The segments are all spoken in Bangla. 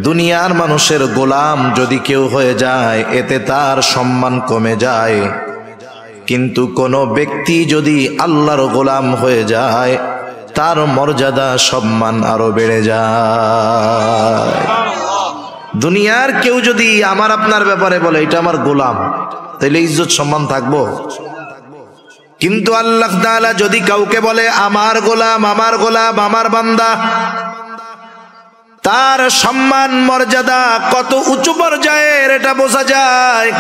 দুনিয়ার মানুষের গোলাম যদি কেউ হয়ে যায় এতে তার সম্মান কমে যায়, কিন্তু কোন ব্যক্তি যদি আল্লাহর গোলাম হয়ে যায় তার মর্যাদা সম্মান আরো বেড়ে যায়। দুনিয়ার কেউ যদি আমার আপনার ব্যাপারে বলে এটা আমার গোলাম, তাহলে ইজ্জত সম্মান থাকবো? কিন্তু আল্লাহ তাআলা যদি কাউকে বলে আমার গোলাম, আমার গোলাম, আমার বান্দা, তার সম্মান মর্যাদা কত উঁচু পর্যায়ের এটা বোঝা যায়।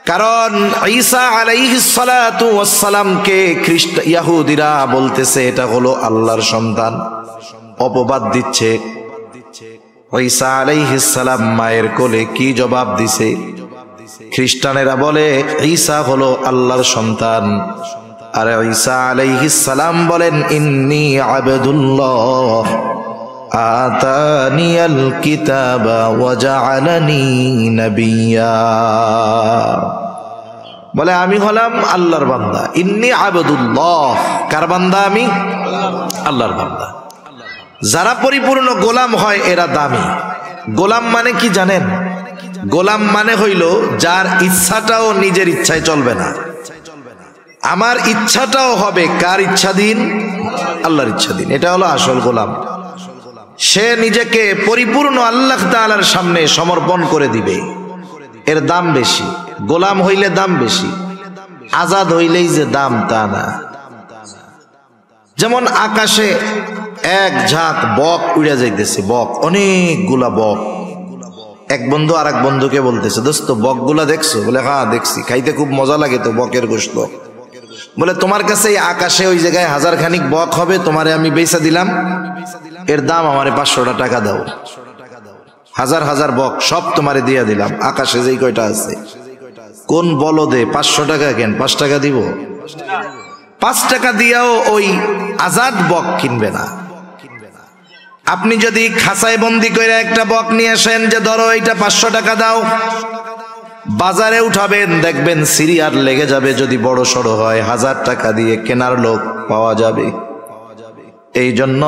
কারণ ঈসা আলাইহিস সালাতু ওয়াস সালামকে ইহুদিরা বলতেছে এটা হলো আল্লাহর সন্তান, অপবাদ দিচ্ছে। ঈসা আলাইহিস সালাম মায়ের কোলে কি জবাব দিছে? খ্রিস্টানেরা বলে ঈসা হলো আল্লাহর সন্তান, আর ঈসা আলাইহিস সালাম বলেন ইন্নী আবদুল্লাহ আতানিয়াল কিতাবা ওয়া জাআলানি নাবিয়্যা। বলে আমি হলাম আল্লাহর বান্দা। ইন্নী আবদুল্লাহ, কার বান্দা? আমি আল্লাহর বান্দা। যারা পরিপূর্ণ গোলাম হয় এরা দামি। গোলাম মানে কি জানেন? গোলাম মানে হইল যার ইচ্ছাটাও নিজের ইচ্ছায় চলবে না, আমার ইচ্ছাটাও হবে কার ইচ্ছাধীন? আল্লাহর ইচ্ছাধীন। এটা হলো আসল গোলাম। সে নিজেকে পরিপূর্ণ আল্লাহ তাআলার সামনে সমর্পণ করে দিবে, এর দাম বেশি। গোলাম হইলে দাম বেশি, আজাদ হইলেই যে দাম তা না। যেমন আকাশে এক ঝাঁক বক উড়ে যাইতেছে, বক, অনেকগুলা বক। এক বন্ধু আর এক বন্ধুকে বলতেছে দোস্ত বকগুলা দেখছো? বলে হ্যাঁ দেখছি, খাইতে খুব মজা লাগে তো বকের গোশত। বলে তোমার কাছে এই আকাশে ওই জায়গায় 1000 খানিক বক হবে, তোমারে আমি বেচা দিলাম, এর দাম আমারে 500 টাকা দাও। 1000 1000 বক সব তোমারে দিয়া দিলাম, আকাশে যেই কয়টা আছে। কোন বলদে 500 টাকা কেন? 5 টাকা দিব? 5 টাকা দিয়াও ওই আজাদ বক কিনবে না। আপনি যদি খাঁচায় বন্দি করে একটা বক নিয়ে আসেন যে ধরো এটা 500 টাকা দাও, বাজারে উঠাবেন দেখবেন সিরিয়ার লেগে যাবে। যদি বড় সড়ো হয় 1000 টাকা দিয়ে কেনার লোক পাওয়া যাবে। এই জন্য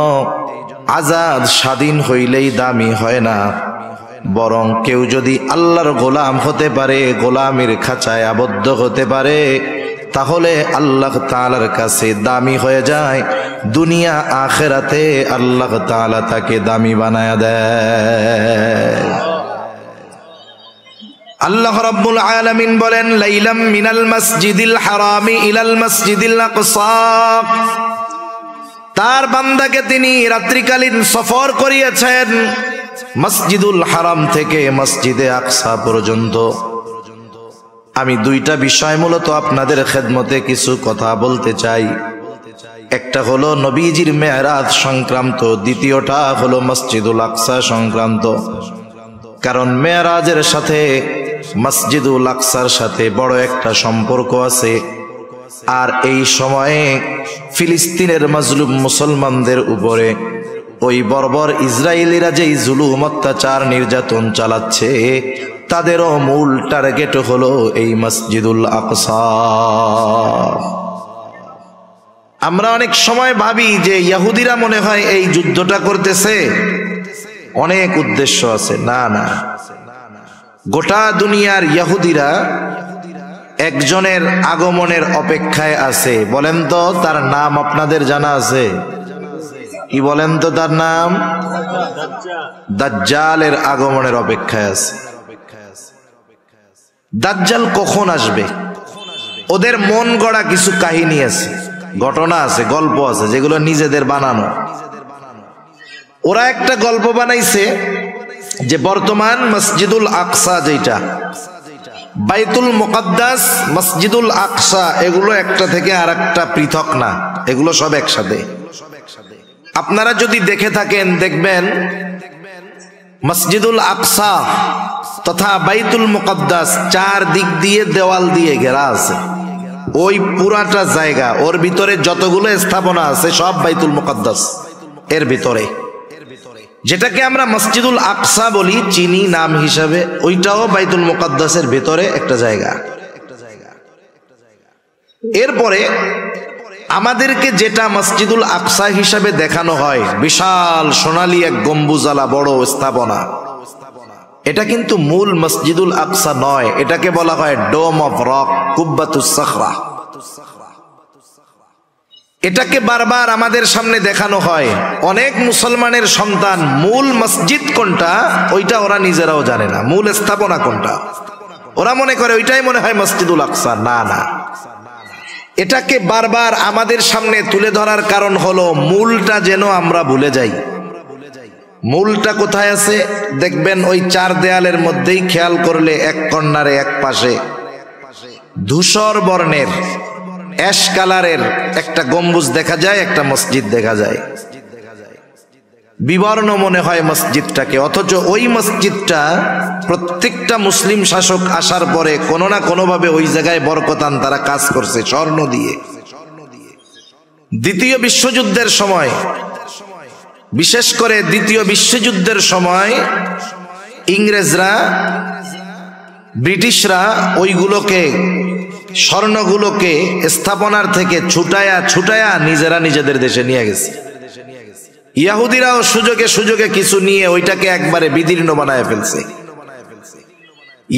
আজাদ স্বাধীন হইলেই দামি হয় না, বরং কেউ যদি আল্লাহর গোলাম হতে পারে, গোলামের খাঁচায় আবদ্ধ হতে পারে, তাহলে আল্লাহ তাআলার কাছে দামি হয়ে যায়। দুনিয়া আখিরাতে আল্লাহ তাআলা তাকে দামি বানায়া দেয়। আল্লাহ রাব্বুল আলামিন বলেন লাইলাম মিনাল মসজিদিল হারামি ইলাল মসজিদিল আকসা। তার বান্দাকে তিনি রাত্রিকালীন সফর করিয়েছেন মসজিদুল হারাম থেকে মসজিদে আকসা পর্যন্ত। আমি দুইটা বিষয় মূলত আপনাদের খেদমতে কিছু কথা বলতে চাই। একটা হলো নবীজির মেরাজ সংক্রান্ত, দ্বিতীয়টা হলো মসজিদুল আকসা সংক্রান্ত। কারণ মেরাজের সাথে মসজিদুল আকসার সাথে বড় একটা সম্পর্ক আছে। আর এই সময়ে ফিলিস্তিনের মাজলুম মুসলমানদের উপরে ওই বর্বর ইসরায়েলিরা যেই জুলুম অত্যাচার নির্যাতন চালাচ্ছে, তাদেরও মূল টার্গেট হলো এই মসজিদুল আকসা। আমরা অনেক সময় ভাবি যে ইহুদিরা মনে হয় এই যুদ্ধটা করতেছে, অনেক উদ্দেশ্য আছে। না না, গোটা দুনিয়ার ইহুদিরা একজনের আগমনের অপেক্ষায় আছে। বলেন তো তার নাম আপনাদের জানা আছে? কি বলেন তো তার নাম? দাজ্জালের আগমনের অপেক্ষায় আছে। দাজ্জাল কখন আসবে? ওদের মন গড়া কিছু কাহিনী আছে, ঘটনা আছে, গল্প আছে, যেগুলো নিজেদের বানানো। ওরা একটা গল্প বানাইছে যে বর্তমান মসজিদুল আকসা, যেটা বাইতুল মুকাদ্দাস, মসজিদুল আকসা, এগুলো একটা থেকে আর একটা পৃথক না, এগুলো সব একসাথে। আপনারা যদি দেখে থাকেন দেখবেন মসজিদুল আকসা তথা বাইতুল মুকাদ্দাস 4 দিক দিয়ে দেওয়াল দিয়ে ঘেরা আছে। ওই পুরাটা জায়গা, ওর ভিতরে যতগুলো স্থাপনা আছে সব বাইতুল মুকাদ্দাস এর ভিতরে। যেটাকে আমরা মসজিদুল আকসা বলি চিনি নাম হিসাবে, ওইটাও বাইতুল মুকাদ্দাসের ভিতরে একটা জায়গা। এরপরে আমাদেরকে যেটা মসজিদুল আকসা হিসাবে দেখানো হয়, বিশাল সোনালী এক গম্বুজালা বড় স্থাপনা, এটা কিন্তু মূল মসজিদুল আকসা নয়। এটাকে বলা হয় ডোম অফ রক, কুব্বাতুস সাখরা। এটাকে বারবার আমাদের সামনে দেখানো হয়। অনেক মুসলমানের সন্তান মূল মসজিদ কোনটা ওইটা ওরা নিজেরাও জানে না, মূল স্থাপনা কোনটা। ওরা মনে করে ওইটাই মনে হয় মসজিদুল আকসা। না না, এটাকে বারবার আমাদের সামনে তুলে ধরার কারণ হলো মূলটা যেন আমরা ভুলে যাই। মূলটা কোথায় আছে দেখবেন ওই চার দেয়ালের মধ্যেই, খেয়াল করলে এক কর্নারে এক পাশে ধূসর বর্ণের অ্যাশ কালারের একটা গম্বুজ দেখা যায়, একটা মসজিদ দেখা যায়। বিবর্ণ মনে হয় মসজিদটাকে, অথচ ওই মসজিদটা প্রত্যেকটা মুসলিম শাসক আসার পরে কোনো না কোনোভাবে ওই জায়গায় বরকতান তারা কাজ করছে স্বর্ণ দিয়ে। দ্বিতীয় বিশ্বযুদ্ধের সময়, বিশেষ করে দ্বিতীয় বিশ্বযুদ্ধের সময় ইংরেজরা, ব্রিটিশরা ওইগুলোকে, স্বর্ণগুলোকে স্থাপনার থেকে ছুটায়া ছুটায়া নিজেরা নিজেদের দেশে নিয়ে গেছে। ইহুদিরাও সুযোগে সুযোগে কিছু নিয়ে ওইটাকে একবারে বিদীর্ণ বানায় ফেলছে।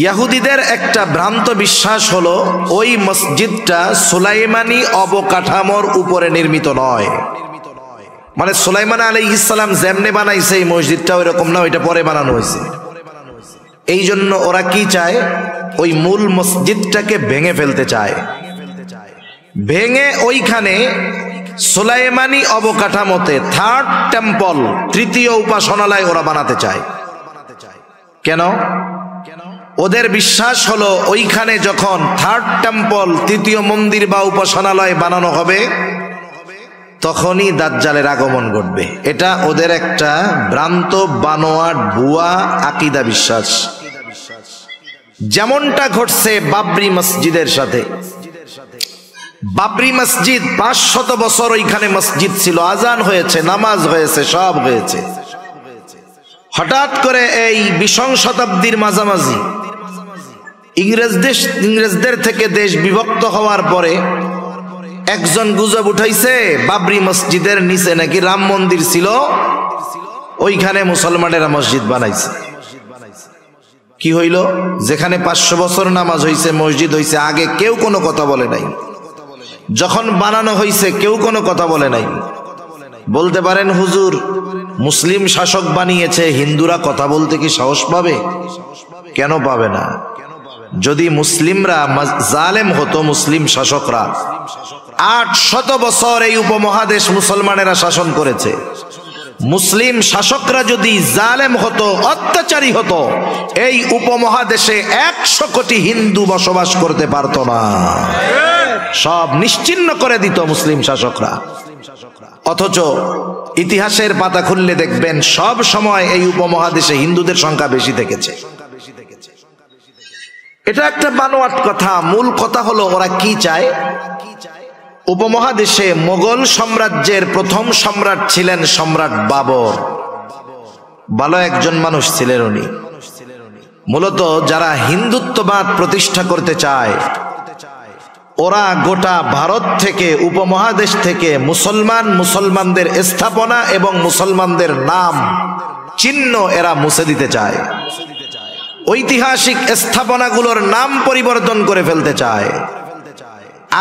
ইহুদিদের একটা ভ্রান্ত বিশ্বাস হলো ওই মসজিদটা সুলাইমানি অবকাঠামোর উপরে নির্মিত নয়। মানে সুলাইমান আলাইহিস সালাম যেমনে বানাইছে এই মসজিদটা ওইরকম না, ওইটা পরে বানানো হয়েছে। এই জন্য ওরা কি চায়, ওই মূল মসজিদটাকে ভেঙে ফেলতে চায়। ভেঙে ওইখানে সুলাইমানি অবকাঠামোতে থার্ড টেম্পল, তৃতীয় উপাসনালয় ওরা বানাতে চায়। কেন? ওদের বিশ্বাস হলো ওইখানে যখন থার্ড টেম্পল, তৃতীয় মন্দির বা উপাসনালয় বানানো হবে তখনই দাজ্জালের আগমন ঘটবে। এটা ওদের একটা ভ্রান্ত বানোয়াট ভুয়া আকীদা বিশ্বাস। যেমনটা ঘটছে বাবরি মসজিদের সাথে। বাবরি মসজিদ 500 বছর ওইখানে মসজিদ ছিল, আজান হয়েছে, নামাজ হয়েছে, সব হয়েছে। হঠাৎ করে এই 20 শতাব্দীর মাঝামাঝি ইংরেজদের থেকে দেশ বিভক্ত হওয়ার পরে একজন গুজব উঠাইছে বাবরি মসজিদের নিচে নাকি রাম মন্দির ছিল, ওইখানে মুসলমানেরা মসজিদ বানাইছে। কি হইল? যেখানে 500 বছর নামাজ হইছে, মসজিদ হইছে, আগে কেউ কোনো কথা বলে নাই। যখন বানানো হইছে কেউ কোনো কথা বলে নাই। বলতে পারেন হুজুর মুসলিম শাসক বানিয়েছে, হিন্দুরা কথা বলতে কি সাহস পাবে? কেন পাবে না? যদি মুসলিমরা জালেম হতো, মুসলিম শাসকরা 800 বছর এই উপমহাদেশ মুসলমানেরা শাসন করেছে। মুসলিম শাসকরা যদি জালেম হতো, অত্যাচারী হতো, এই উপমহাদেশে 100 কোটি হিন্দু বসবাস করতে পারত না, সব নিশ্চিহ্ন করে দিত মুসলিম শাসকরা। অথচ ইতিহাসের পাতা খুললে দেখবেন সব সময় এই উপমহাদেশে হিন্দুদের সংখ্যা বেশি থেকেছে। এটা একটা বানোয়াট কথা। মূল কথা হলো ওরা কি চায়। উপমহাদেশে মোগল সাম্রাজ্যের প্রথম সম্রাট ছিলেন সম্রাট বাবর। ভালো একজন মানুষ ছিলেন উনি। মূলত যারা হিন্দুত্ববাদ প্রতিষ্ঠা করতে চায় ওরা গোটা ভারত থেকে, উপমহাদেশ থেকে মুসলমানদের স্থাপনা এবং মুসলমানদের নাম চিহ্ন এরা মুছে দিতে চায়। ঐতিহাসিক স্থাপনাগুলোর নাম পরিবর্তন করে ফেলতে চায়।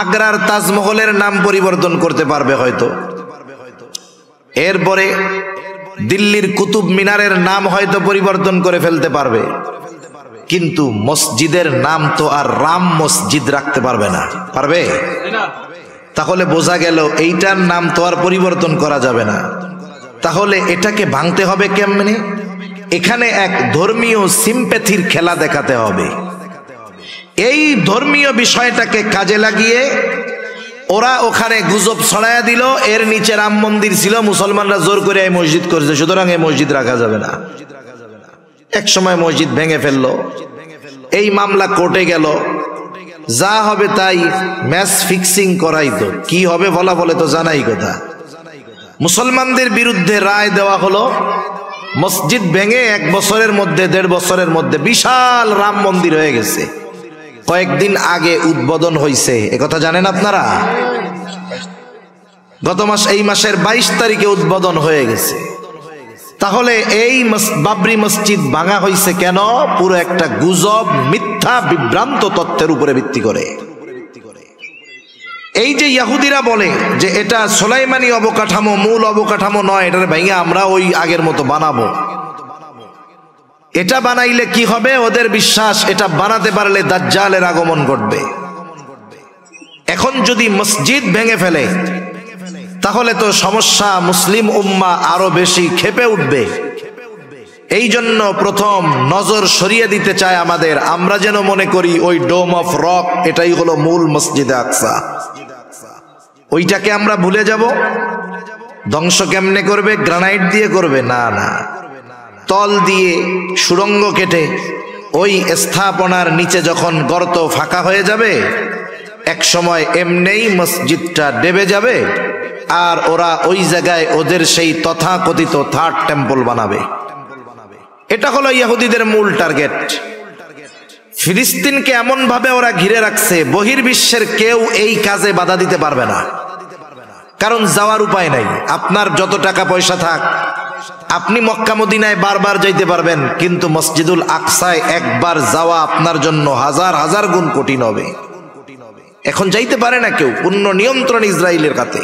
আগ্রার তাজমহলের নাম পরিবর্তন করতে পারবে হয়তো, এরপরে দিল্লির কুতুব মিনারের নাম হয়তো পরিবর্তন করে ফেলতে পারবে, কিন্তু মসজিদের নাম তো আর রাম মসজিদ রাখতে পারবে না। পারবে? তাহলে বোঝা গেল এইটার নাম তো আর পরিবর্তন করা যাবে না। তাহলে এটাকে ভাঙতে হবে কেমনে? এখানে এক ধর্মীয় সিম্প্যাথির খেলা দেখাতে হবে। এই ধর্মীয় বিষয়টাকে কাজে লাগিয়ে ওরা ওখানে গুজব ছড়াইয়া দিল এর নিচে রাম মন্দির ছিল, মুসলমানরা জোর করে এই মসজিদ করেছে, সুতরাং এই মসজিদ রাখা যাবে না। এক সময় মসজিদ ভেঙে ফেললো, এই মামলা কোর্টে গেল, যা হবে তাই ম্যাচ ফিক্সিং করাইতো, কি হবে বলা বলে তো জানাই কথা। মুসলমানদের বিরুদ্ধে রায় দেওয়া হলো, মসজিদ ভেঙে 1 বছরের মধ্যে, 1.5 বছরের মধ্যে বিশাল রাম মন্দির হয়ে গেছে। কয়েকদিন আগে উদ্বোধন হয়েছে, একথা জানেন আপনারা? এই মাসের 22 তারিখে উদ্বোধন হয়ে গেছে। তাহলে এই বাবরি মসজিদ ভাঙা হয়েছে কেন? পুরো একটা গুজব, মিথ্যা বিভ্রান্ত তথ্যের উপরে ভিত্তি করে। এই যে ইহুদিরা বলে যে এটা সুলাইমানি অবকাঠামো, মূল অবকাঠামো নয়, এটার ভাইয়া আমরা ওই আগের মতো বানাবো। এটা বানাইলে কি হবে? ওদের বিশ্বাস এটা বানাতে পারলে দাজ্জালের আগমন ঘটবে। এখন যদি মসজিদ ভেঙে ফেলে তাহলে তো সমস্যা, মুসলিম উম্মাহ আরো বেশি ক্ষেপে উঠবে। এই জন্য প্রথম নজর সরিয়ে দিতে চায় আমাদের, আমরা যেন মনে করি ওই ডোম অফ রক এটাই হলো মূল মসজিদে আকসা। ওইটাকে আমরা ভুলে যাব। ধ্বংস কেমনে করবে? গ্রানাইট দিয়ে করবে? না না, তল দিয়ে সুড়ঙ্গ কেটে ওই স্থাপনার নিচে যখন গর্ত ফাঁকা হয়ে যাবে, এক সময় এমনেই মসজিদটা ডেবে যাবে, আর ওরা ওই জায়গায় ওদের সেই তথাকথিত থার্ড টেম্পল বানাবে। এটা হলো ইহুদিদের মূল টার্গেট। ফিলিস্তিনকে এমন ভাবে ওরা ঘিরে রাখছে, বহির্বিশ্বের কেউ এই কাজে বাধা দিতে পারবে না, কারণ যাওয়ার উপায় নাই। আপনার যত টাকা পয়সা থাক, আপনি মক্কা মদিনায় বারবার যাইতে পারবেন, কিন্তু মসজিদুল আকসায় একবার যাওয়া আপনার জন্য হাজার হাজার গুণ কঠিন হবে। এখন যাইতে পারে না কেউ, পূর্ণ নিয়ন্ত্রণ ইসরায়েলের কাছে।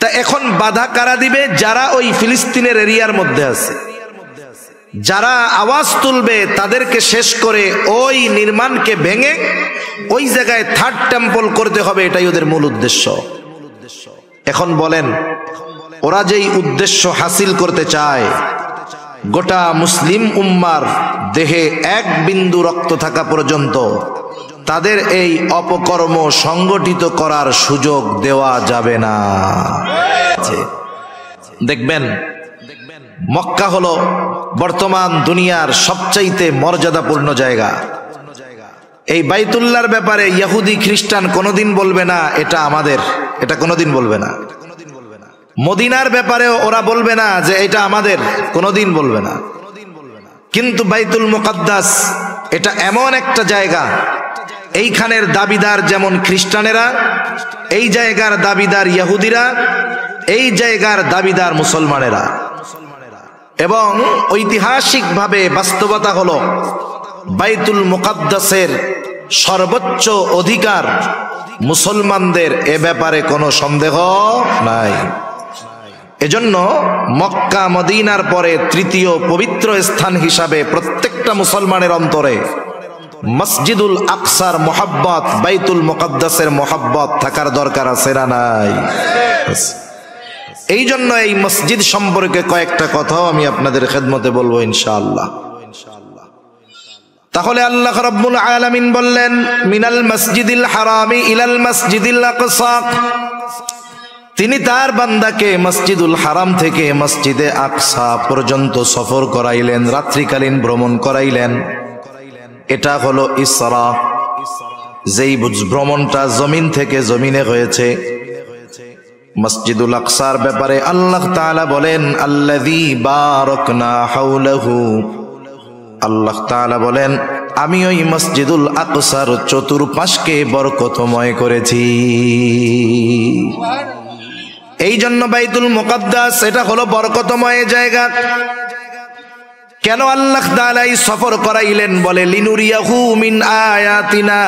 তা এখন বাধা কারা দিবে? যারা ওই ফিলিস্তিনের এরিয়ার মধ্যে আছে, যারা আওয়াজ তুলবে তাদেরকে শেষ করে ওই নির্মাণকে ভেঙে ওই জায়গায় থার্ড টেম্পল করতে হবে, এটাই ওদের মূল উদ্দেশ্য। এখন বলেন, ওরা যেই উদ্দেশ্য হাসিল করতে চায়, গোটা মুসলিম উম্মার দেহে এক বিন্দু রক্ত থাকা পর্যন্ত তাদের এই অপকর্ম সংগঠিত করার সুযোগ দেওয়া যাবে না। দেখবেন, মক্কা হলো বর্তমান দুনিয়ার সবচাইতে মর্যাদাপূর্ণ জায়গা। এই বাইতুল্লাহর ব্যাপারে ইহুদি খ্রিস্টান কোনোদিন বলবে না এটা আমাদের, এটা কোনোদিন বলবে না। মদিনার ব্যাপারেও ওরা বলবে না যে এটা আমাদের, কোনোদিন বলবে না। কিন্তু বাইতুল মুকাদ্দাস এটা এমন একটা জায়গা, এইখানের দাবিদার যেমন খ্রিস্টানেরা, এই জায়গার দাবিদার ইহুদিরা, এই জায়গার দাবিদার মুসলমানেরা। এবং ঐতিহাসিকভাবে বাস্তবতা হলো বাইতুল মুকাদ্দাসের সর্বোচ্চ অধিকার মুসলমানদের, এ ব্যাপারে কোনো সন্দেহ নাই। এজন্য মক্কা মদিনার পরে তৃতীয় পবিত্র স্থান হিসাবে প্রত্যেকটা মুসলমানের অন্তরে মসজিদুল আকসার মোহাব্বত, বাইতুল মুকাদ্দাসের মোহাব্বত থাকার দরকার আছে না নাই? এই জন্য এই মসজিদ সম্পর্কে কয়েকটা কথাও আমি আপনাদের খেদমতে বলবো ইনশাআল্লাহ। তাহলে আল্লাহ রাব্বুল আলামিন বললেন, মিনাল মসজিদিল হারামি ইলাল মসজিদিল আকসা। তিনি তার বান্দাকে মসজিদুল হারাম থেকে মসজিদে আকসা পর্যন্ত সফর করাইলেন, রাত্রিকালীন ভ্রমণ করাইলেন। এটা হলো ইসরা, যেই ভ্রমণটা জমিন থেকে জমিনে হয়েছে। মসজিদুল আকসার ব্যাপারে আল্লাহ তাআলা বলেন, আল্লাযী বারাকনা হাওলাহু। আল্লাহ তাআলা বলেন, আমি ওই মসজিদুল আকসার চতুর্পাশকে বরকতময় করেছি। এই জন্য বাইতুল মুকাদ্দাস এটা হলো বরকতময় জায়গা। কেন আল্লাহ তাআলা এই সফর করাইলেন? বলে, লিনুরিয়াহু মিন আয়াতিনা।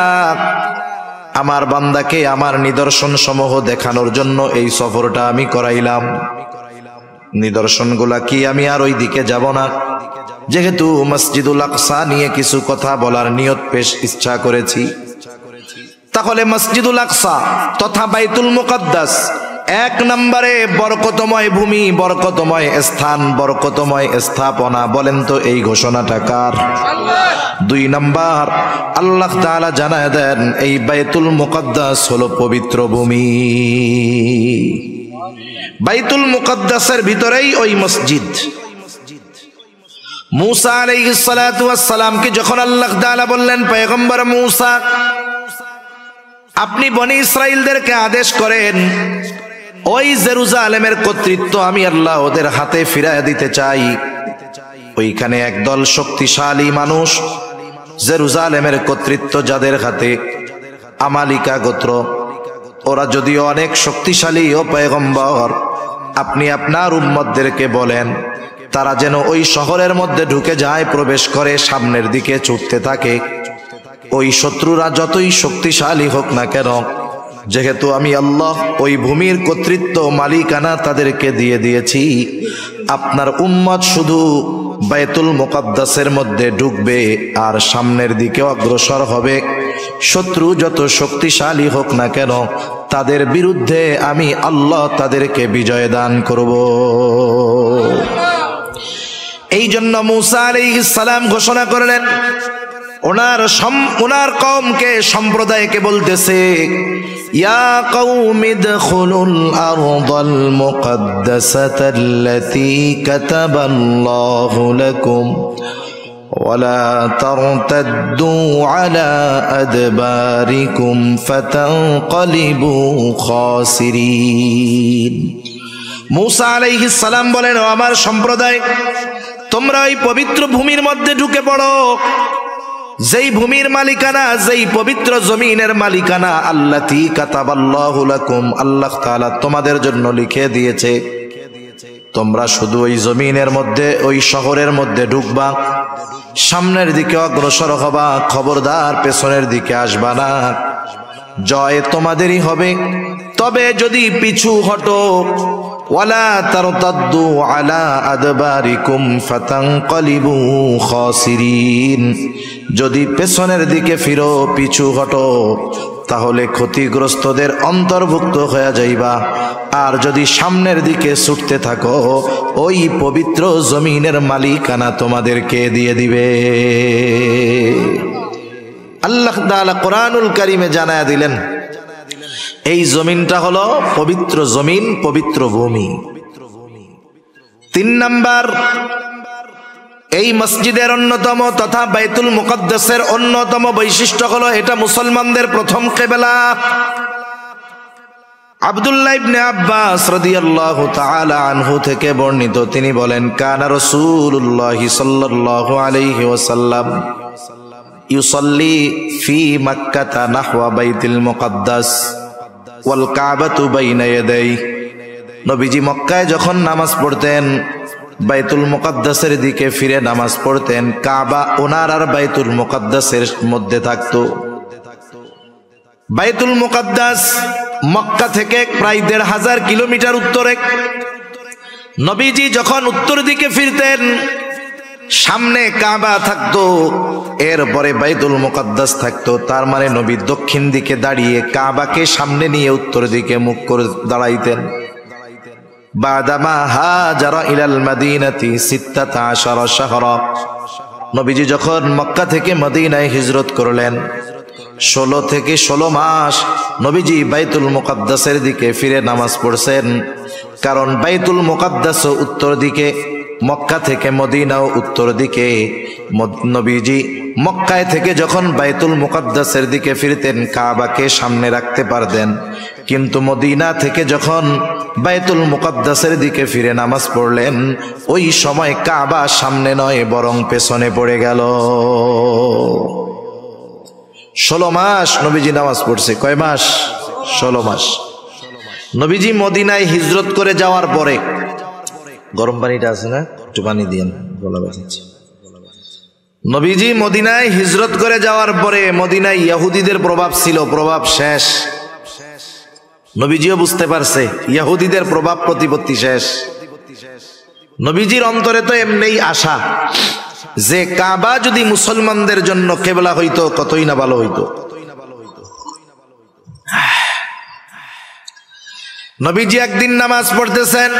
আমার বান্দাকে আমার নিদর্শন সমূহ দেখানোর জন্য এই সফরটা আমি করাইলাম। নিদর্শনগুলা কি? আমি আর ওই দিকে যাব না, যেহেতু মসজিদুল আকসা নিয়ে কিছু কথা বলার নিয়ত পেশ ইচ্ছা করেছি। তাহলে মসজিদুল আকসা তথা বাইতুল মুকাদ্দাস এক নম্বরে বরকতময় ভূমি, বরকতময় স্থান, বরকতময় স্থাপনা। বলেন তো এই ঘোষণাটা কার? দুই নম্বর, আল্লাহ তাআলা জানায় দেন এই বাইতুল মুকাদ্দাস হলো পবিত্র ভূমি। বাইতুল মুকাদ্দাসের ভিতরেই ওই মসজিদ। মুসা আলাইহিস সালাতু ওয়াস সালামকে যখন আল্লাহ তাআলা বললেন, পয়গম্বর মুসা, আপনি বনি ইসরাইলদেরকে আদেশ করেন ওই জেরুজালেমের কর্তৃত্ব আমি আল্লাহ ওদের হাতে ফিরাইয়া দিতে চাই। ওইখানে একদল শক্তিশালী মানুষ, জেরুজালেমের কর্তৃত্ব যাদের হাতে, আমালিকা গোত্র, ওরা যদিও অনেক শক্তিশালী ও পয়গম্বর, আপনি আপনার উম্মতদেরকে বলেন তারা যেন ওই শহরের মধ্যে ঢুকে যায়, প্রবেশ করে সামনের দিকে ছুটতে থাকে। ওই শত্রুরা যতই শক্তিশালী হোক না কেন, যেহেতু আমি আল্লাহ ওই ভূমির কর্তৃত্ব মালিকানা তাদেরকে দিয়ে দিয়েছি, আপনার উম্মত শুধু বাইতুল মুকাদ্দাসের মধ্যে ঢুকবে আর সামনের দিকে অগ্রসর হবে। শত্রু যত শক্তিশালী হোক না কেন, তাদের বিরুদ্ধে আমি আল্লাহ তাদেরকে বিজয় দান করব। এই জন্য মূসা আলাইহিস সালাম ঘোষণা করলেন, ওনার কওমকে, সম্প্রদায়কে বলতেছে, ইয়া কওমি দখুলুল আরদাল মুকদ্দাসাতাল্লাতী কাতাবাল্লাহু লাকুম ওয়ালা তারতাদ্দু আলা আদবারিকুম ফাতানকালিবু খাসিরিন। মূসা আলাইহিস সালাম বলেন, ও আমার সম্প্রদায়, তোমরা ওই পবিত্র ভূমির মধ্যে ঢুকে পড়ো, যেই ভূমির মালিকানা, যেই পবিত্র জমিনের মালিকানা আল্লাতী কাতাবাল্লাহু লাকুম, আল্লাহ তাআলা তোমাদের জন্য লিখে দিয়েছে। তোমরা শুধু ওই জমিনের মধ্যে, ওই শহরের মধ্যে ঢুকবা, সামনের দিকে অগ্রসর হবা, খবরদার পেছনের দিকে আসবা না। জয় তোমাদেরই হবে, তবে যদি পিছু হটো, ওয়ালা তারতাদ্দু আলা আদবারিকুম ফাতানকালিবু খাসিরিন, যদি পেছনের দিকে ফিরো, পিছু হটো, তাহলে ক্ষতিগ্রস্তদের অন্তর্ভুক্ত হয়ে যাইবা। আর যদি সামনের দিকে ছুটতে থাকো, ওই পবিত্র জমিনের মালিকানা তোমাদেরকে দিয়ে দিবে। আল্লাহ তাআলা কোরআনুল কারীমে জানায়া দিলেন, এই জমিনটা হলো পবিত্র জমিন, পবিত্র ভূমি। 3 নাম্বার, এই মসজিদের অন্যতম তথা বাইতুল মুকাদ্দাসের অন্যতম বৈশিষ্ট্য হলো এটা মুসলমানদের প্রথম কিবলা। আব্দুল্লাহ ইবনে আব্বাস রাদিয়াল্লাহু তাআলা আনহু থেকে বর্ণিত, তিনি বলেন, কানা রাসূলুল্লাহ সাল্লাল্লাহু আলাইহি ওয়াসাল্লাম ইউসাল্লি ফি মক্কাতা নাহওয়া বাইতুল মুকাদ্দাস ওয়াল কাবাতু বাইনা ইয়াদাইহি। নবীজি মক্কায় যখন নামাজ পড়তেন, বাইতুল মুকাদ্দাসের দিকে ফিরে নামাজ পড়তেন, কাবা ওনার আর বাইতুল মুকাদ্দাসের মধ্যে থাকতো। বাইতুল মুকাদ্দাস মক্কা থেকে প্রায় ১৫০০ কিলোমিটার উত্তরে। নবীজি যখন উত্তর দিকে ফিরতেন, সামনে কাবা থাকতো, এরপরে বাইতুল মুকাদ্দাস থাকতো। তার মানে নবী দক্ষিণ দিকে দাঁড়িয়ে কাবাকে সামনে নিয়ে উত্তর দিকে মুখ করে দাঁড়াইতেন। বাদামা হাজারা ইলাল মাদিনাতি ১৬ শাহরা, নবীজি যখন মক্কা থেকে মদিনায় হিজরত করলেন, ১৬ থেকে ১৬ মাস নবীজি বাইতুল মুকাদ্দাসের দিকে ফিরে নামাজ পড়ছেন। কারণ বাইতুল মুকাদ্দাস উত্তর দিকে, মক্কা থেকে মদিনাও উত্তর দিকে। নবীজি মক্কায় থেকে যখন বাইতুল মুকাদ্দাসের দিকে ফিরতেন, কাবাকে সামনে রাখতে পারতেন, কিন্তু মদিনা থেকে যখন বাইতুল মুকাদ্দাসের দিকে ফিরে নামাজ পড়লেন, ওই সময় কাবা সামনে নয় বরং পেছনে পড়ে গেল। ১৬ মাস নবীজি নামাজ পড়ছে। কয় মাস? ১৬ মাস। নবীজি মদিনায় হিজরত করে যাওয়ার পরে, গরম পানিটা আছে না, একটু পানি দিয়েন, গলা ব্যথাচ্ছে। নবীজি মদিনায় হিজরত করে যাওয়ার পরে মদিনায় ইহুদিদের প্রভাব ছিল, প্রভাব শেষ। নবীজিও বুঝতে পারছে ইহুদিদের প্রভাব প্রতিপত্তি শেষ। নবীজির অন্তরে তো এমনিই আশা যে কাবা যদি মুসলমানদের জন্য কিবলা হইতো কতই না ভালো হইতো। নবীজি একদিন নামাজ পড়তেছেন,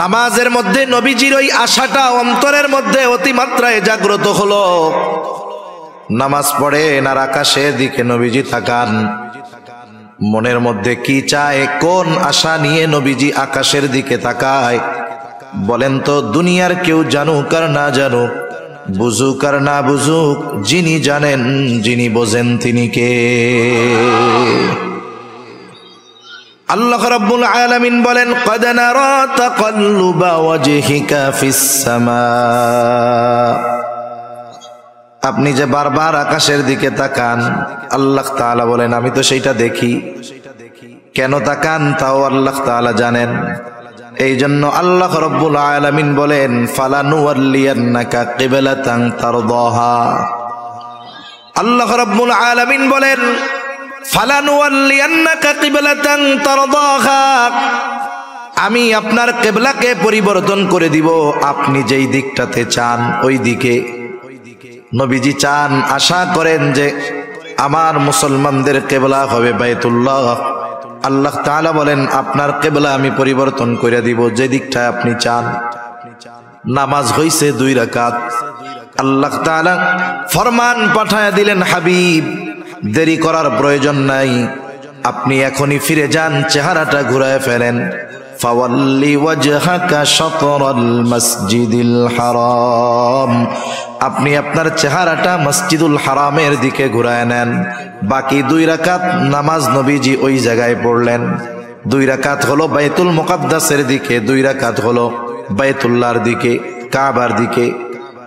নামাজের মধ্যে নবীজির ওই আশাটা অন্তরের মধ্যে অতিমাত্রায় জাগ্রত হলো। নামাজ পড়েন আর আকাশের দিকে নবীজি তাকান, মনের মধ্যে কি চায়, কোন আশা নিয়ে নবীজি আকাশের দিকে তাকায় বলেন তো? দুনিয়ার কেউ জানুক আর না জানুক, বুঝুক আর না বুঝুক, যিনি জানেন, যিনি বোঝেন, তিনি কে? আল্লাহ রাব্বুল আলামিন বলেন, ক্বাদ নারা তাকাল্লুবা ওয়াজহিকা ফিস সামা আপনি যে বারবার আকাশের দিকে তাকান, আল্লাহ তাআলা বলেন আমি তো সেইটা দেখি। কেন তাকান তাও আল্লাহ তাআলা জানেন। এই জন্য আল্লাহ রাব্বুল আলামিন বলেন ফালানুওয়াল্লিয়ান্নাকা কিবলাতান তারদাহা। আল্লাহ রাব্বুল আলামিন বলেন ফালানুওয়াল্লিয়ান্নাকা কিবলাতান তারদাহা, আমি আপনার কিবলাকে পরিবর্তন করে দিব আপনি যেই দিকটাতে চান ওই দিকে। নবীজি চান, আশা করেন যে আমার মুসলমানদের কিবলা হবে বাইতুল্লাহ। আল্লাহ তাআলা বলেন আপনার কিবলা আমি পরিবর্তন করে দিব যে দিকটা আপনি চান। নামাজ হইছে 2 রাকাত। আল্লাহ তাআলা ফরমান পাঠায়া দিলেন, হাবিব দেরি করার প্রয়োজন নাই, আপনি এখনই ফিরে যান, চেহারাটা ঘুরায় ফেলেন। ফাওয়াল্লি ওয়াজহাকা শাতরাল মসজিদিল হারাম, আপনি আপনার চেহারাটা মসজিদুল হারামের দিকে ঘুরায় নেন। বাকি 2 রাকাত নামাজ নবীজি ওই জায়গায় পড়লেন। 2 রাকাত হলো বাইতুল মুকাদ্দাসের দিকে, 2 রাকাত হলো বাইতুল্লাহর দিকে, কাবার দিকে।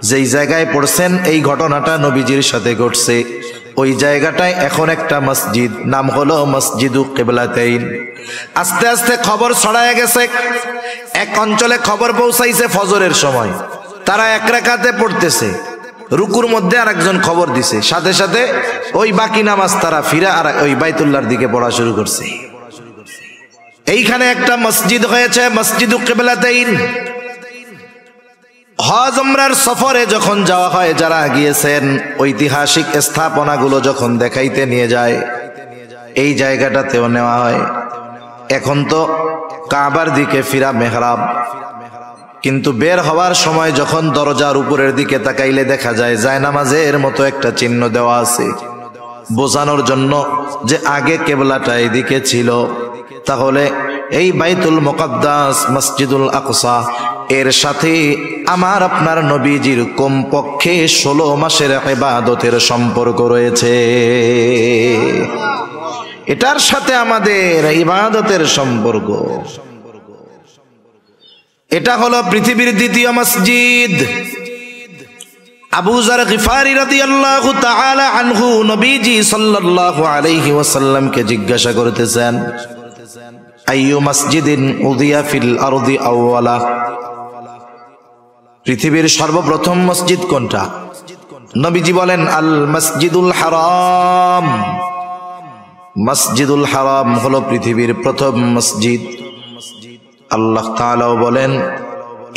যেই জায়গায় পড়ছেন এই ঘটনাটা নবীজির সাথে ঘটছে, ওই জায়গাটায় এখন একটা মসজিদ, নাম হলো মসজিদু কিবলাতাইন। আস্তে আস্তে খবর ছড়ায় গেছে, এক অঞ্চলে খবর পৌঁছাইছে ফজরের সময় তারা 1 রাকাতে পড়তেছে, রুকুর মধ্যে আরেকজন খবর দিছে, সাথে সাথে ওই বাকি নামাজ তারা ফিরে আর ওই বাইতুল্লাহর দিকে পড়া শুরু করছে। এইখানে একটা মসজিদ হয়েছে মসজিদু কিবলাতাইন। হজ উমরার সফরে যখন যাওয়া হয়, যারা গিয়েছেন ঐতিহাসিক স্থাপনাগুলো যখন দেখাইতে নিয়ে যায়, এই জায়গাটাতেও নেওয়া হয়। এখন তো কাবার দিকে ফিরা মেহরাব, কিন্তু বের হওয়ার সময় যখন দরজার উপরের দিকে তাকাইলে দেখা যায় জায়নামাজের মতো একটা চিহ্ন দেওয়া আছে, বোঝানোর জন্য যে আগে কিবলাটা এদিকে ছিল। তাহলে এই বাইতুল মুকাদ্দাস মসজিদুল আকসা এর সাথে আমার আপনার নবীজির কমপক্ষে 16 মাসের ইবাদতের সম্পর্ক রয়েছে। এটার সাথে আমাদের ইবাদতের সম্পর্ক। এটা হলো পৃথিবীর 2য় মসজিদ। আবু যার গিফারি রাদিয়াল্লাহু তাআলা আনহু নবীজি সাল্লাল্লাহু আলাইহি ওয়াসাল্লামকে জিজ্ঞাসা করতেছেন, আইয়ু মসজিদিন উযিয়া ফিল আরদি আউওয়ালা, পৃথিবীর সর্বপ্রথম মসজিদ কোনটা? নবীজি বলেন আল মসজিদুল হারাম। মসজিদুল হারাম হলো পৃথিবীর প্রথম মসজিদ। আল্লাহ তাআলাও বলেন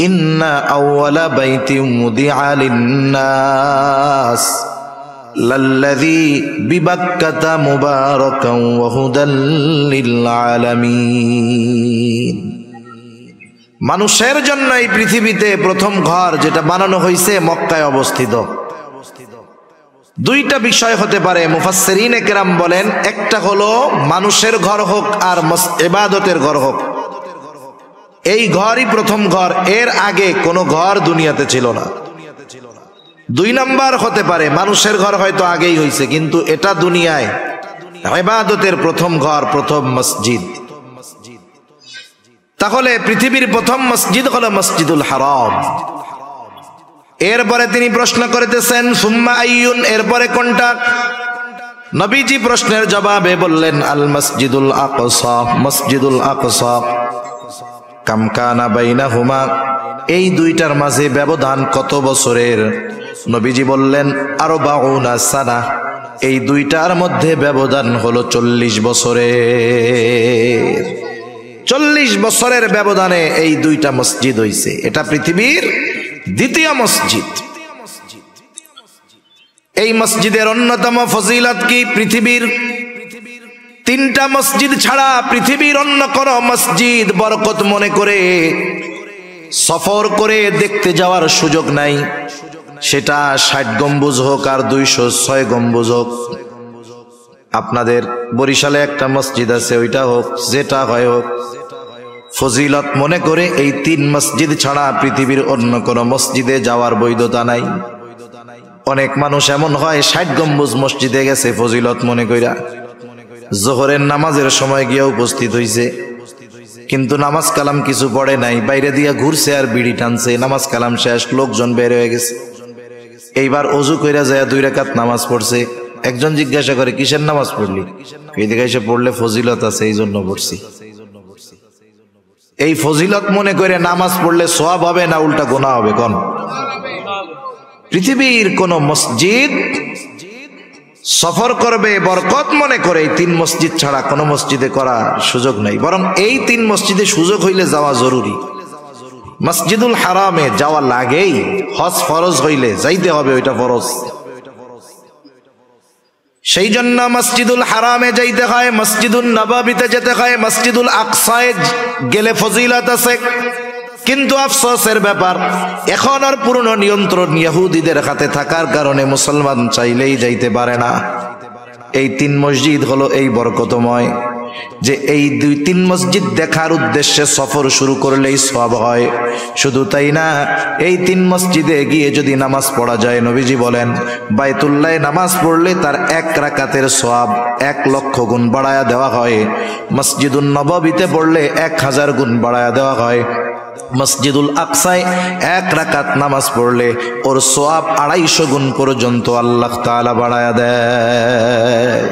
ইন্না আউওয়ালা বাইতিন মুদিআ লিন-নাস লাল্লাযী বিবাক্কাতা মুবারাকান ওয়া হুদাল লিল আলামিন। মানুষের জন্য এই পৃথিবীতে প্রথম ঘর যেটা বানানো হয়েছে মক্কায় অবস্থিত। 2টা বিষয় হতে পারে, মুফাসসিরিনে কেরাম বলেন একটা হলো মানুষের ঘর হোক আর ইবাদতের ঘর হোক, এই ঘরই প্রথম ঘর, এর আগে কোনো ঘর দুনিয়াতে ছিল না। 2 নাম্বার হতে পারে মানুষের ঘর হয়তো আগেই হয়েছে, কিন্তু এটা দুনিয়ায় ইবাদতের প্রথম ঘর, প্রথম মসজিদ। তাহলে পৃথিবীর প্রথম মসজিদ হলো মসজিদুল হারাম। এরপরে তিনি প্রশ্ন করতেছেন সুম্মা আইয়ুন, এরপরে কোনটা? নবীজি প্রশ্নের জবাবে বললেন আল মসজিদুল আকসা। মসজিদুল আকসা কাম কানা বাইনাহুমা, এই 2টার মাঝে ব্যবধান কত বছরের? নবীজি বললেন 40 সানা, এই 2টার মধ্যে ব্যবধান হলো 40 বছরের। 40 বছরের ব্যবধানে এই 2টা মসজিদ হইছে। এটা পৃথিবীর 2য় মসজিদ। এই মসজিদের অন্যতম ফজিলত কি? পৃথিবীর 3টা মসজিদ ছাড়া পৃথিবীর অন্য কোন মসজিদ বরকত মনে করে সফর করে দেখতে যাওয়ার সুযোগ নাই। সেটা 60 গম্বুজ হোক আর 206 গম্বুজ হোক। আপনাদের বরিশালে একটা মসজিদ আছে, ওইটা হোক, যেটা হয় হোক, ফজিলত মনে করে এই 3 মসজিদ ছাড়া পৃথিবীর অন্য কোন মসজিদে যাওয়ার বৈধতা নাই। অনেক মানুষ এমন হয় 60 গম্বুজ মসজিদে গেছে ফজিলত মনে কইরা, জোহরের নামাজের সময় গিয়ে উপস্থিত হইছে, কিন্তু নামাজ কালাম কিছু পড়ে নাই, বাইরে দিয়া ঘুরছে আর বিড়ি টানছে। নামাজ কালাম শেষ, লোকজন বের হয়ে গেছে। এইবার অজু কইরা যায় 2 রাকাত নামাজ পড়ছে। একজন জিজ্ঞাসা করে কিসের নামাজ পড়লি? এইদিকে এসে পড়লে ফজিলত আছে এই জন্য পড়ছি। এই ফজিলত মনে করে নামাজ পড়লে সওয়াব হবে না উল্টা গুনাহ হবে? কোন পৃথিবীর কোন মসজিদ সফর করবে বরকত মনে করে এই 3 মসজিদ ছাড়া কোন মসজিদে করার সুযোগ নাই, বরং এই 3 মসজিদে সুযোগ হইলে যাওয়া জরুরি। মসজিদুল হারামে যাওয়া লাগেই, হজ ফরজ হইলে যাইতে হবে, ওইটা ফরজ। সেই জন্য মসজিদুল হারামে যাইতে হয়, মসজিদুল নববীতে যেতে হয়, মসজিদুল আকসায় গেলে ফজিলত আছে। কিন্তু আফসোসের ব্যাপার, এখন আর পুরনো নিয়ন্ত্রণ ইহুদিদের হাতে থাকার কারণে মুসলমান চাইলেই যাইতে পারে না। এই 3 মসজিদ হলো এই বরকতময় যে এই 2-3 মসজিদ দেখার উদ্দেশ্যে সফর শুরু করলেই সওয়াব হয়। শুধু তাই না, এই 3 মসজিদে গিয়ে যদি নামাজ পড়া যায়, নবীজি বলেন বাইতুল্লাহে নামাজ পড়লে তার 1 রাকাতের সওয়াব 1 লক্ষ গুণ বাড়ায়া দেওয়া হয়। মসজিদুন নববীতে পড়লে 1000 গুণ বাড়ায়া দেওয়া হয়। মসজিদুল আকসায় 1 রাকাত নামাজ পড়লে ওর সওয়াব 250 গুণ পর্যন্ত আল্লাহ তাআলা বাড়ায়া দেয়।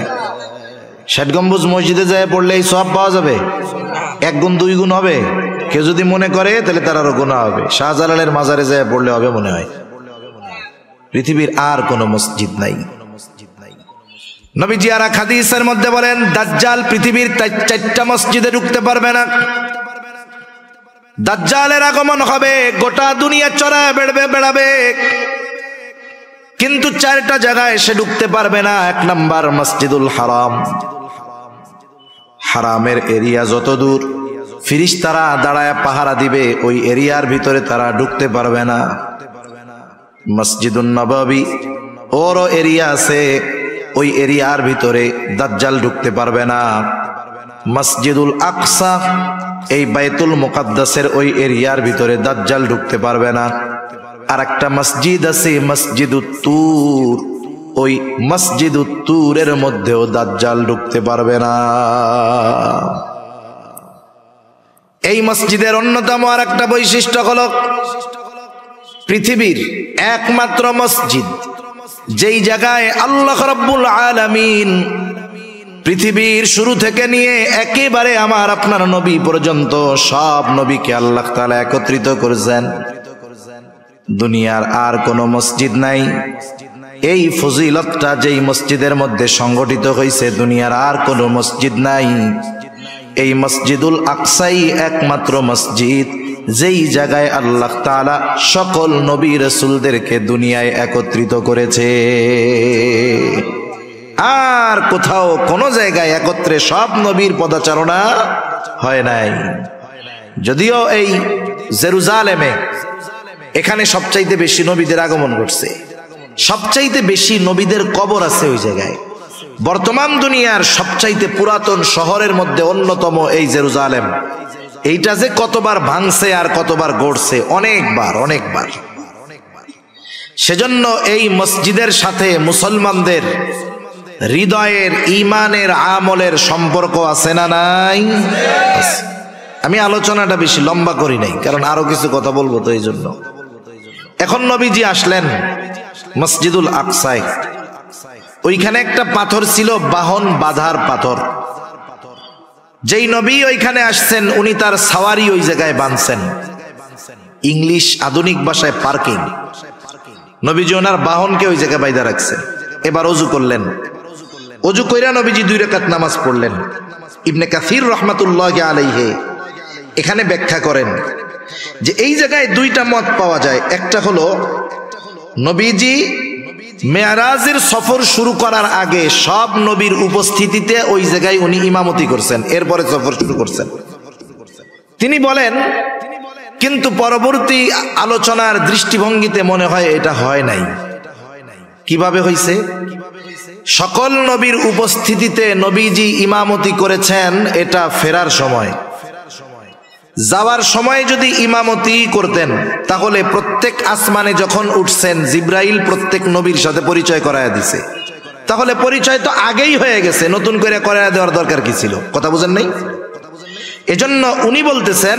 60 গম্বুজ মসজিদে যায় পড়লে এই সওয়াব পাওয়া যাবে? 1 গুণ 2 গুণ হবে? কেউ যদি মনে করে তাহলে তার আরো গুনাহ হবে। শাহজালালের মাজারে যায় পড়লে হবে মনে হয়? পৃথিবীর আর কোন মসজিদ নাই। নবীজি আর এক হাদিসের মধ্যে বলেন দাজ্জাল পৃথিবীর 4টা মসজিদে ঢুকতে পারবে না। দাজ্জালের আগমন হবে, গোটা দুনিয়া চড়ায় বেড়াবে, কিন্তু 4টা জায়গায় সে ঢুকতে পারবে না। 1 নাম্বার মসজিদুল হারাম, হারামের এরিয়া যত দূর ফেরেশতারা দাঁড়ায় পাহারা দিবে, ওই এরিয়ার ভিতরে তারা ঢুকতে পারবে না। মসজিদুন নববী ওরও এরিয়া আছে, ওই এরিয়ার ভিতরে দাজ্জাল ঢুকতে পারবে না। মসজিদুল আকসা এই বাইতুল মুকাদ্দাসের ওই এরিয়ার ভিতরে দাজ্জাল ঢুকতে পারবে না। আর একটা মসজিদ আছে মসজিদুত তুর, ওই মসজিদুত তুরের মধ্যেও দাজ্জাল ঢুকতে পারবে না। এই মসজিদের অন্যতম আর একটা বৈশিষ্ট্য হলো পৃথিবীর একমাত্র মসজিদ যেই জায়গায় আল্লাহ রাব্বুল আলামিন পৃথিবীর শুরু থেকে নিয়ে একেবারে আমার আপনার নবী পর্যন্ত সব নবীকে আল্লাহ তাআলা একত্রিত করেছেন। দুনিয়ার আর কোন মসজিদ নাই। এই ফজিলতটা যেই মসজিদের মধ্যে সংগঠিত হয়েছে দুনিয়ার আর কোন মসজিদ নাই। এই মসজিদুল আকসাই একমাত্র মসজিদ যেই জায়গায় আল্লাহ তাআলা সকল নবী রাসূলদেরকে দুনিয়ায় একত্রিত করেছে। আর কোথাও কোন জায়গায় একত্রে সব নবীর পদাচারণা হয় নাই। যদিও এই জেরুজালেমে এখানে সবচাইতে বেশি নবীদের আগমন ঘটছে, সবচাইতে বেশি নবীদের কবর আছে ওই জায়গায়। বর্তমান দুনিয়ার সবচাইতে পুরাতন শহরের মধ্যে অন্যতম এই জেরুজালেম। এইটা যে কতবার ভাঙছে আর কতবার গড়ছে, অনেকবার। সেজন্য এই মসজিদের সাথে মুসলমানদের হৃদয়ের ঈমানের আমলের সম্পর্ক আছে না নাই? আমি আলোচনাটা বেশি লম্বা করি নাই, কারণ আরো কিছু কথা বলবো তো এই জন্য। এখন নবীজি আসলেন মসজিদুল আকসায়। ওইখানে একটা পাথর ছিল, বাহন বাঁধার পাথর। যেই নবী ওইখানে আসছেন উনি তার সাওয়ারি ওই জায়গায় বাঁধছেন। ইংলিশ আধুনিক ভাষায় পার্কিং। নবীজি ওনার বাহনকে ওই জায়গায় বাইধা রাখছেন। এবার ওযু করলেন। ওযু কইরা নবীজি 2 রাকাত নামাজ পড়লেন। ইবনে কাসির রাহমাতুল্লাহি আলাইহি এখানে ব্যাখ্যা করেন যে এই জায়গায় 2টা মত পাওয়া যায়। একটা হলো নবীজি মেরাজের সফর শুরু করার আগে সব নবীর উপস্থিতিতে ওই জায়গায় উনি ইমামতি করছেন, এরপরে সফর শুরু করছেন। তিনি বলেন কিন্তু পরবর্তী আলোচনার দৃষ্টিভঙ্গিতে মনে হয় এটা হয় নাই। কিভাবে হইছে? সকল নবীর উপস্থিতিতে নবীজি ইমামতি করেছেন এটা ফেরার সময়। যাওয়ার সময় যদি ইমামতি করতেন তাহলে প্রত্যেক আসমানে যখন উঠছেন জিব্রাইল প্রত্যেক নবীর সাথে পরিচয় করায়া দিছে, তাহলে পরিচয় তো আগেই হয়ে গেছে, নতুন করে করায়া দেওয়ার দরকার কি ছিল? কথা বুঝেন নাই? এজন্য উনি বলতেছেন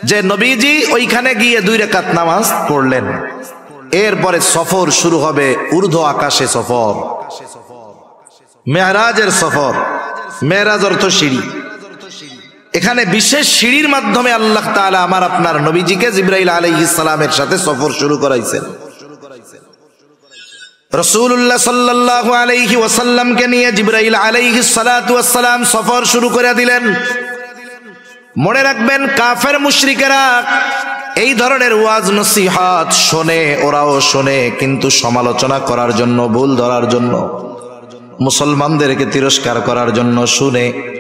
যে নবীজি ওইখানে গিয়ে 2 রাকাত নামাজ পড়লেন। এরপরে সফর শুরু হবে, ঊর্ধ্ব আকাশে সফর, মেরাজের সফর। মেরাজ অর্থ সিঁড়ি। এখানে বিশেষ সিঁড়ির মাধ্যমে আল্লাহ তাআলা আমার আপনার নবীজিকে জিবরাইল আলাইহিস সালামের সাথে সফর শুরু করাইছেন। রাসূলুল্লাহ সাল্লাল্লাহু আলাইহি ওয়াসাল্লামকে নিয়ে জিবরাইল আলাইহিস সালাতু ওয়াস সালাম সফর শুরু করে দিলেন। মনে রাখবেন, কাফের মুশরিকেরা এই ধরনের ওয়াজ নসিহত শোনে, ওরাও শোনে, কিন্তু সমালোচনা করার জন্য, ভুল ধরার জন্য, মুসলমানদেরকে তিরস্কার করার জন্য শুনে।